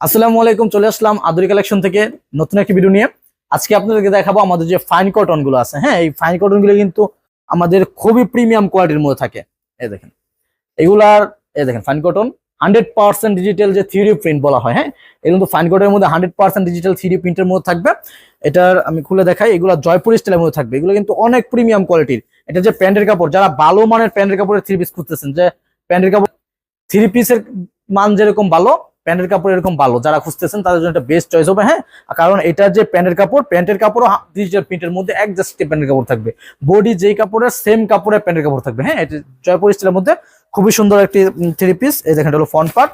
আসসালামু আলাইকুম, চলে আসলাম আদুরি কালেকশন থেকে নতুন একটি ভিডিও নিয়ে। আজকে আপনাদেরকে দেখাবো আমাদের যে ফাইন কটন গুলো আছে। হ্যাঁ, এই ফাইন কটন গুলো কিন্তু আমাদের খুবই প্রিমিয়াম কোয়ালিটির মধ্যে থাকে। এই দেখেন এগুলার, এই দেখেন ফাইন কটন 100% ডিজিটাল যে থ্রি প্রিন্ট বলা হয়। হ্যাঁ, এগুলো কিন্তু ফাইন কটনের মধ্যে 100% ডিজিটাল থ্রি প্রিন্টের মধ্যে থাকবে। এটার আমি খুলে দেখাই, এগুলো জয়পুর স্টাইলের মধ্যে থাকবে। এগুলো কিন্তু অনেক প্রিমিয়াম কোয়ালিটির। এটা যে প্যান্টের কাপড়, যারা ভালো মানের প্যান্টের কাপড়ের থ্রি পিস খুঁজতেছেন, যে প্যান্টের কাপড় থ্রি পিসের মান যেরকম ভালো, প্যান্টের কাপড় এরকম ভালো যারা খুঁজতেছেন তাদের জন্য একটা বেস্ট চয়েস হবে। হ্যাঁ, কারণ এটা যে প্যান্টের কাপড়ও ডিজিটাল প্রিন্টের মধ্যে একজাস্ট প্যান্টের কাপড় থাকবে। বডি যেই কাপড়ের সেম কাপড়ের প্যান্টের কাপড় থাকবে। হ্যাঁ, এটা জয়পুর স্টাইলের মধ্যে খুবই সুন্দর একটি থ্রি পিস। এই দেখেন, এটা হলো ফ্রন্ট পার্ট।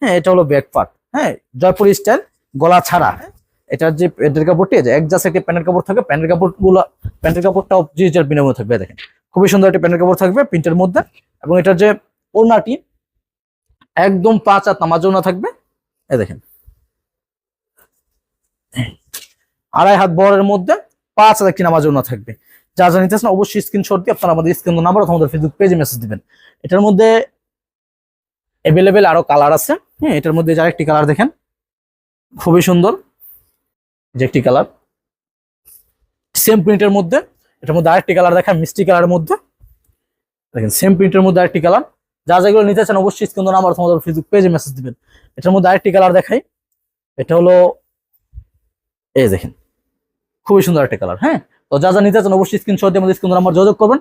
হ্যাঁ, এটা হলো ব্যাক পার্ট। হ্যাঁ, জয়পুর স্টাইল, গলা ছাড়া। হ্যাঁ, এটার যে প্যান্টের কাপড়টি একজাস্ট একটি প্যান্টের কাপড় থাকবে। প্যান্টের কাপড়টাও ডিজিটাল প্রিন্টের মধ্যে থাকবে। দেখেন খুবই সুন্দর একটি প্যান্টের কাপড় থাকবে প্রিন্টের মধ্যে। এবং এটার যে ওড়নাটি একদম 5 হাত নামাজ ওড়না থাকবে। এই দেখেন 2.5 হাত বরের মধ্যে 5 হাত একটি নামাজ ওড়না থাকবে। যা যা নিতেছেন অবশ্যই স্ক্রিনশট দিয়ে আপনারা আমাদের স্ক্রিন নাম্বার অথবা আমাদের ফেসবুক পেজে মেসেজ দিবেন। এটার মধ্যে অ্যাভেলেবেল আরো কালার আছে। হ্যাঁ, এটার মধ্যে যার একটি কালার দেখেন খুবই সুন্দর, যে একটি কালার সেম প্রিন্টের মধ্যে। এটার মধ্যে আরেকটি কালার দেখেন মিষ্টি কালারের মধ্যে। দেখেন সেম প্রিন্টের মধ্যে আরেকটি কালার। যা যেগুলো নিতে চান অবশ্যই স্ক্রিন নাম্বার অথবা আমাদের ফেসবুক পেজে মেসেজ দিবেন। এটার মধ্যে আরেকটি কালার দেখাই, এটা হলো এই দেখেন খুবই সুন্দর একটা কালার। হ্যাঁ, তো যা যা নিতে চান অবশ্যই স্ক্রিনশট দিয়ে আমাদের স্ক্রিন নাম্বার যোগাযোগ করবেন।